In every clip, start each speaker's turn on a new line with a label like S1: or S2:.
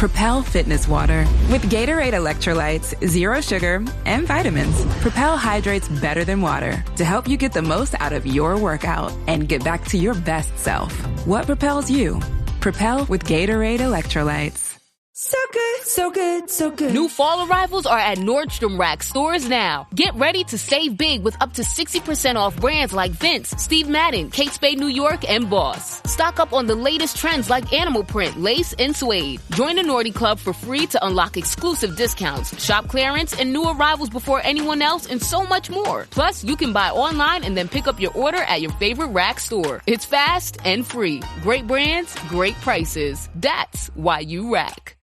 S1: Propel Fitness Water. With Gatorade electrolytes, zero sugar, and vitamins, Propel hydrates better than water to help you get the most out of your workout and get back to your best self. What propels you? Propel with Gatorade electrolytes.
S2: So good, so good, so good.
S3: New fall arrivals are at Nordstrom Rack stores now. Get ready to save big with up to 60% off brands like Vince, Steve Madden, Kate Spade New York, and Boss. Stock up on the latest trends like animal print, lace, and suede. Join the Nordy Club for free to unlock exclusive discounts, shop clearance, and new arrivals before anyone else, and so much more. Plus, you can buy online and then pick up your order at your favorite Rack store. It's fast and free. Great brands, great prices. That's why you Rack.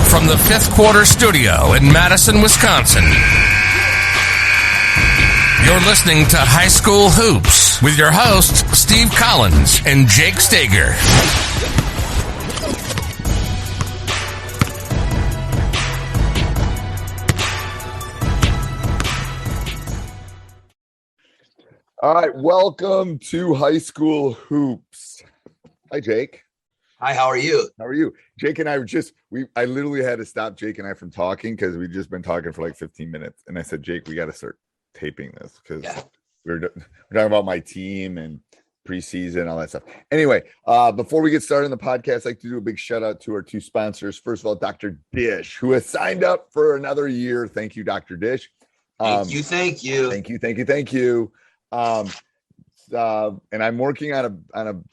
S4: From the Fifth Quarter Studio in Madison, Wisconsin, you're listening to High School Hoops with your hosts, Steve Collins and Jake Stager.
S5: All right, welcome to High School Hoops. Hi, Jake.
S6: Hi, how are you?
S5: How are you? Jake and I I literally had to stop Jake and I from talking because we've just been talking for like 15 minutes. And I said, Jake, we got to start taping this because we're talking about my team and preseason, all that stuff. Anyway, before we get started on the podcast, I'd like to do a big shout out to our two sponsors. First of all, Dr. Dish, who has signed up for another year. Thank you, Dr. Dish.
S6: Thank you.
S5: Thank you. And I'm working on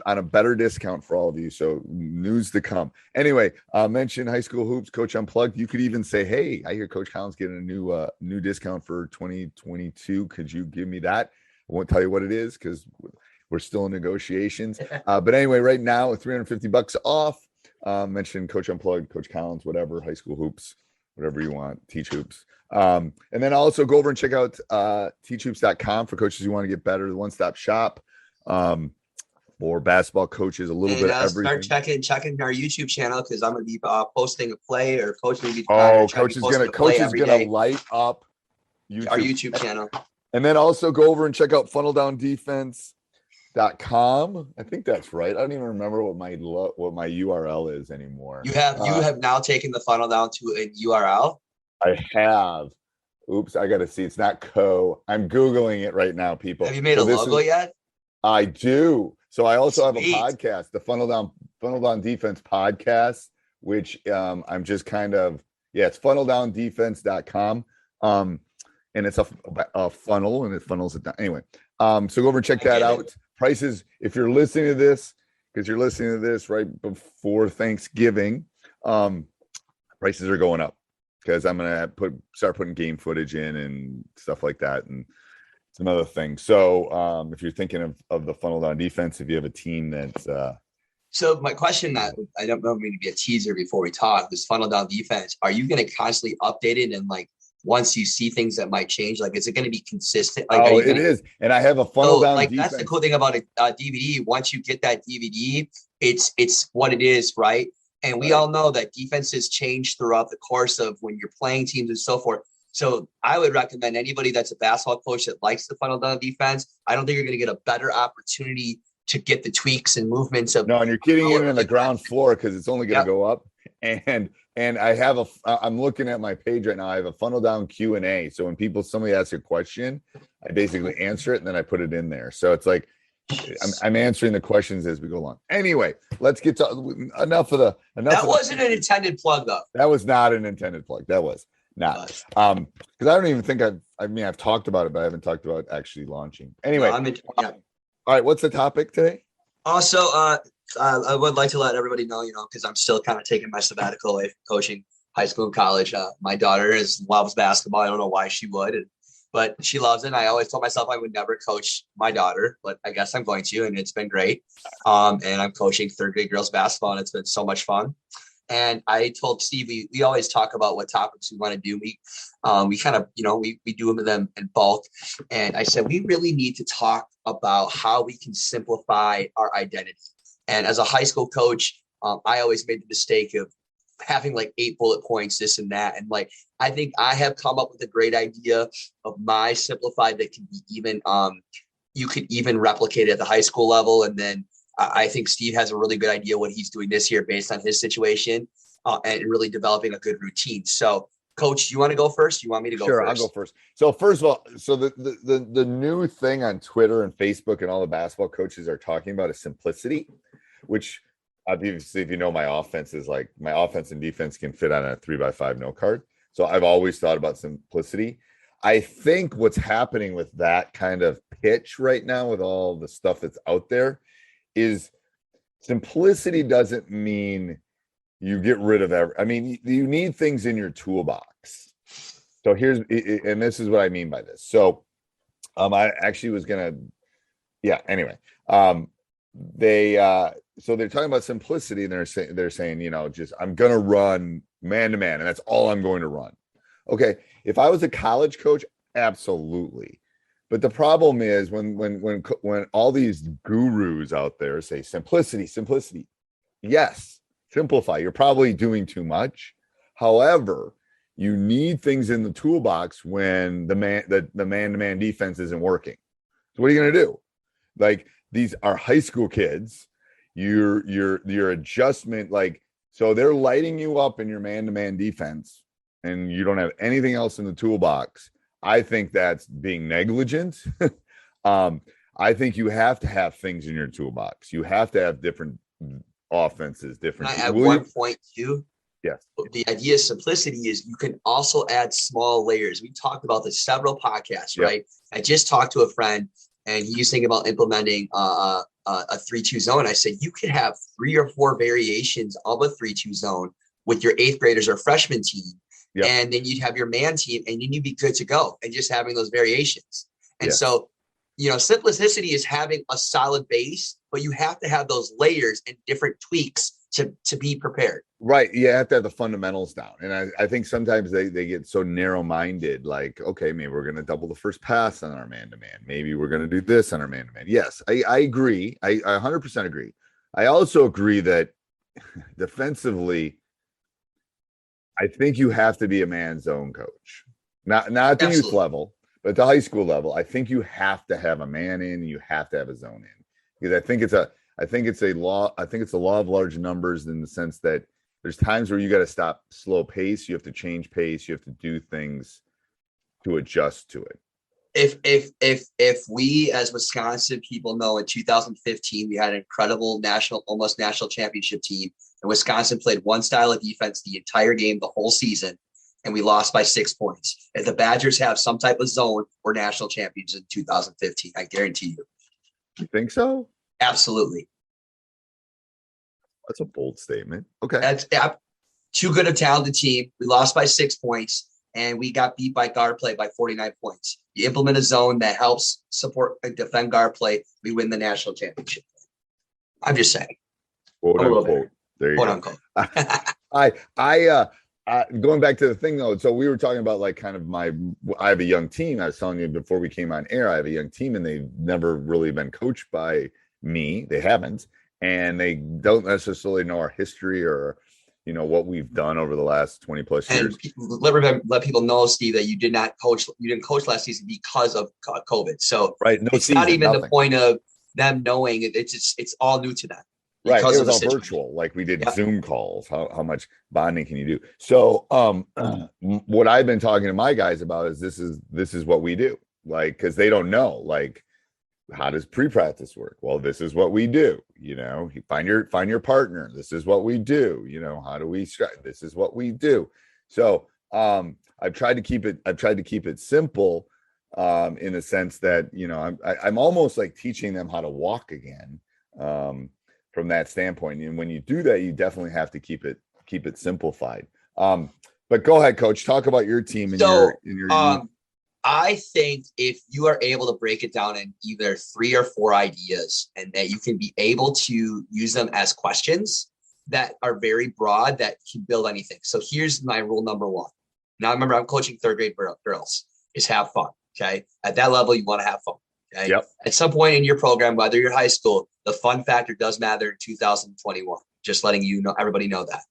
S5: a better discount for all of you. So news to come. Anyway, mention High School Hoops, Coach Unplugged. You could even say, hey, I hear Coach Collins getting a new discount for 2022. Could you give me that? I won't tell you what it is because we're still in negotiations. But anyway, right now, $350 off. Mention Coach Unplugged, Coach Collins, whatever, High School Hoops, whatever you want, Teach Hoops. And then also go over and check out teachhoops.com for coaches who want to get better, the one-stop shop for basketball coaches, a little bit of everything.
S6: Start checking our YouTube channel because I'm going to be posting a play or Coach will be
S5: Coach is gonna light up
S6: our YouTube channel.
S5: And then also go over and check out funneldown.defense.com. I think that's right. I don't even remember what my URL is anymore.
S6: You have now taken the funnel down to a URL.
S5: I have. Oops, I got to see. It's not co. I'm Googling it right now, people.
S6: Have you made a logo yet?
S5: I do. So I also have a
S6: Sweet.
S5: podcast, the Funnel Down Defense podcast, which I'm just kind of, it's funneldown.defense.com. And it's a funnel and it funnels it down. Anyway, so go over and check that out. Prices, if you're listening to this, because you're listening to this right before Thanksgiving, prices are going up. Because I'm gonna start putting game footage in and stuff like that, and some other things. So if you're thinking of the Funnel Down defense, if you have a team that's
S6: so my question that I don't know, maybe be a teaser before we talk, this Funnel Down defense, are you going to constantly update it and like once you see things that might change, like is it going to be consistent? Like,
S5: it is, and I have a Funnel Down
S6: like
S5: defense.
S6: That's the cool thing about a DVD. Once you get that DVD, it's what it is, right? And we all know that defenses change throughout the course of when you're playing teams and so forth. So I would recommend anybody that's a basketball coach that likes the funnel down defense. I don't think you're going to get a better opportunity to get the tweaks and movements of.
S5: No, and you're getting it in the ground floor because it's only going to go up. And I have I'm looking at my page right now. I have a funnel down Q&A. So when somebody asks a question, I basically answer it and then I put it in there. So it's like, I'm answering the questions as we go along. Anyway, let's get to enough. That
S6: wasn't an intended plug, though.
S5: That was not an intended plug. That was not. Because I don't even think I've talked about it, but I haven't talked about actually launching. Anyway, all right. What's the topic today?
S6: Also, I would like to let everybody know, because I'm still kind of taking my sabbatical away from coaching high school and college. My daughter loves basketball. I don't know why she would. But she loves it. And I always told myself I would never coach my daughter, but I guess I'm going to, and it's been great. And I'm coaching third grade girls basketball, and it's been so much fun. And I told Steve, we always talk about what topics we want to do. We kind of, we do them in bulk. And I said, we really need to talk about how we can simplify our identity. And as a high school coach, I always made the mistake of having like 8 bullet points, this and that. And like, I think I have come up with a great idea of my simplified that can be even, you could even replicate it at the high school level. And then I think Steve has a really good idea what he's doing this year based on his situation and really developing a good routine. So, Coach, you want to go first? You want me to go
S5: Sure,
S6: first?
S5: I'll go first. So first of all, so the new thing on Twitter and Facebook and all the basketball coaches are talking about is simplicity, which obviously, if you know, my offense and defense can fit on a 3x5 no card. So I've always thought about simplicity. I think what's happening with that kind of pitch right now with all the stuff that's out there is simplicity doesn't mean you get rid of you need things in your toolbox. So and this is what I mean by this. So I actually was anyway. So they're talking about simplicity, and they're saying, just I'm gonna run man to man, and that's all I'm going to run. Okay, if I was a college coach, absolutely. But the problem is when all these gurus out there say simplicity, yes, simplify. You're probably doing too much. However, you need things in the toolbox when the man-to-man defense isn't working. So what are you going to do? Like, these are high school kids. Your adjustment, so they're lighting you up in your man-to-man defense, and you don't have anything else in the toolbox. I think that's being negligent. I think you have to have things in your toolbox. You have to have different offenses, different.
S6: Can I add one point too?
S5: Yes.
S6: The idea of simplicity is you can also add small layers. We talked about this several podcasts, right? I just talked to a friend, and he was thinking about implementing a 3-2 zone. I said, you could have 3 or 4 variations of a 3-2 zone with your 8th graders or freshman team. Yep. And then you'd have your man team, and then you'd be good to go, and just having those variations. And so, simplicity is having a solid base, but you have to have those layers and different tweaks to be prepared.
S5: Right. You have to have the fundamentals down. And I think sometimes they get so narrow-minded, like, okay, maybe we're going to double the first pass on our man-to-man. Maybe we're going to do this on our man-to-man. Yes, I agree. I 100% agree. I also agree that defensively, I think you have to be a man zone coach, not at the youth level, but at the high school level. I think you have to have a man in, and you have to have a zone in, because I think it's a law of large numbers, in the sense that there's times where you got to stop slow pace. You have to change pace. You have to do things to adjust to it.
S6: If we as Wisconsin people know, in 2015 we had an incredible almost national championship team, and Wisconsin played one style of defense the entire game, the whole season, and we lost by 6 points. If the Badgers have some type of zone, we're national champions in 2015. I guarantee you.
S5: You think so?
S6: Absolutely.
S5: That's a bold statement. Okay.
S6: That's too good a talented team. We lost by 6 points, and we got beat by guard play by 49 points. You implement a zone that helps support and defend guard play, we win the national championship. I'm just saying.
S5: Quote unquote. There you go. Going back to the thing though, so we were talking about I have a young team. I was telling you before we came on air, I have a young team, and they've never really been coached by me. They haven't, and they don't necessarily know our history or what we've done over the last 20 plus years.
S6: And let people know, Steve, that you didn't coach last season because of COVID. So
S5: right,
S6: it's not even the point of them knowing it. It's all new to them.
S5: Right, it was all virtual. Like, we did Zoom calls. How much bonding can you do? So, what I've been talking to my guys about is this is what we do. Like, because they don't know. Like, how does pre-practice work? Well, this is what we do. You find your partner. This is what we do. How do we start? This is what we do. So, I've tried to keep it simple, in the sense that I'm almost like teaching them how to walk again. From that standpoint, and when you do that, you definitely have to keep it simplified. But go ahead, Coach. Talk about your team and your.
S6: I think if you are able to break it down in either 3 or 4 ideas, and that you can be able to use them as questions that are very broad, that can build anything. So here's my rule number 1. Now, remember, I'm coaching 3rd grade girls. Is have fun. Okay, at that level, you want to have fun. Okay.
S5: Yep.
S6: At some point in your program, whether you're high school, the fun factor does matter in 2021. Just letting everybody know that.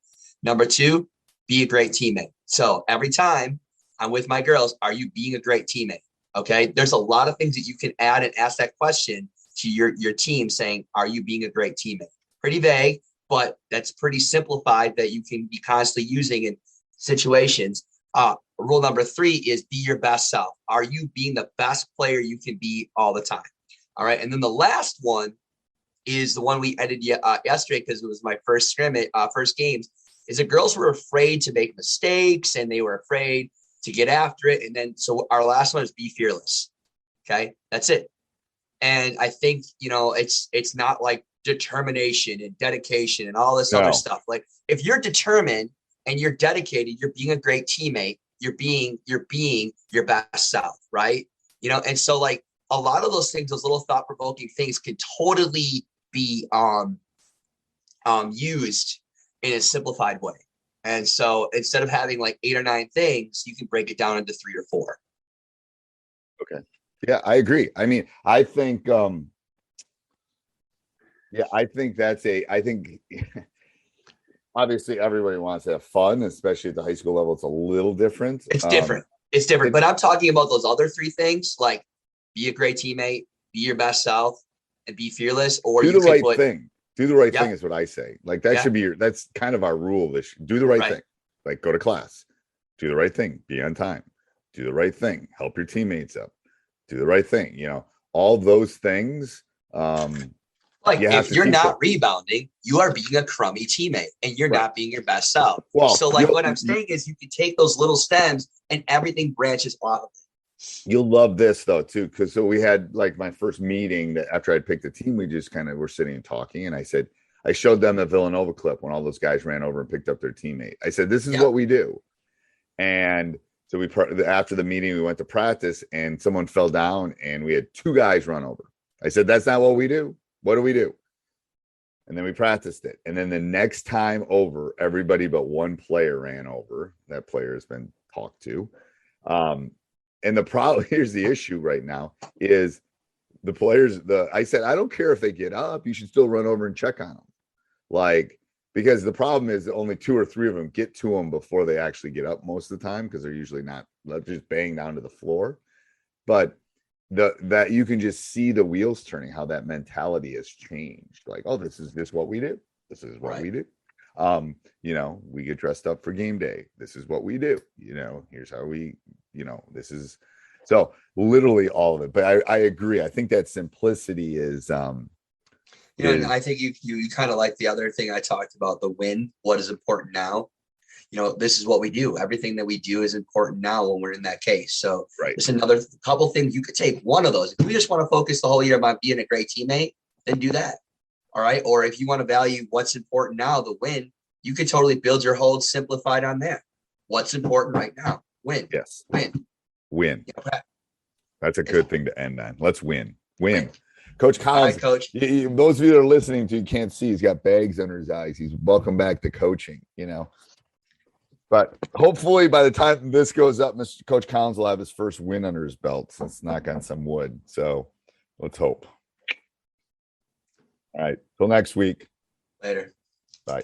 S6: Number 2, be a great teammate. So every time I'm with my girls, are you being a great teammate? Okay. There's a lot of things that you can add and ask that question to your team saying, are you being a great teammate? Pretty vague, but that's pretty simplified that you can be constantly using in situations. Rule number 3 is be your best self. Are you being the best player you can be all the time? All right. And then the last one is the one we edited yesterday because it was my first scrimmage, first games, is that girls were afraid to make mistakes and they were afraid to get after it. And then, so our last one is be fearless. Okay. That's it. And I think, it's not like determination and dedication and all this other stuff. Like if you're determined and you're dedicated, you're being a great teammate, you're being your best self. Right. And so like a lot of those things, those little thought provoking things can totally be, used in a simplified way. And so instead of having like 8 or 9 things, you can break it down into 3 or 4.
S5: Okay. Yeah, I agree. I mean, I think, I think obviously everybody wants to have fun, especially at the high school level. It's a little different.
S6: It's different. But I'm talking about those other 3 things, like be a great teammate, be your best self, and be fearless. Or
S5: do the right thing. Do the right thing is what I say. Like that should be that's kind of our rule. Do the right thing. Like go to class, do the right thing, be on time, do the right thing, help your teammates up, do the right thing. All those things.
S6: Like if you're not rebounding, you are being a crummy teammate and you're not being your best self.
S5: Well,
S6: so like what I'm saying is you can take those little stems and everything branches off of it.
S5: You'll love this though too, because so we had like my first meeting that after I'd picked the team, we just kind of were sitting and talking, and I showed them the Villanova clip when all those guys ran over and picked up their teammate. I said, "This is what we do," and so after the meeting we went to practice, and someone fell down, and we had 2 guys run over. I said, "That's not what we do. What do we do?" And then we practiced it, and then the next time over, everybody but one player ran over. That player has been talked to. And the problem, here's the issue right now, is the players, I said, I don't care if they get up, you should still run over and check on them. Like, because the problem is that only 2 or 3 of them get to them before they actually get up most of the time, because they're usually not just bang down to the floor. But that you can just see the wheels turning, how that mentality has changed. Like, oh, this is what we do. This is what we do. We get dressed up for game day. This is what we do. Here's how we, this is so literally all of it. But I agree. I think that simplicity is, and
S6: I think you kind of like the other thing I talked about, the win, what is important now. This is what we do. Everything that we do is important now when we're in that case. So there's another couple things you could take. One of those, if you just want to focus the whole year about being a great teammate, then do that. All right. Or if you want to value what's important now, the win, you could totally build your whole simplified on that. What's important right now? Win.
S5: Yes.
S6: Win.
S5: That's a good thing to end on. Let's win. Coach Collins,
S6: Coach.
S5: Those of you that are listening to, you can't see, he's got bags under his eyes. He's welcome back to coaching, But hopefully by the time this goes up, Mr. Coach Collins will have his first win under his belt. Let's knock on some wood. So let's hope. All right. Till next week.
S6: Later.
S5: Bye.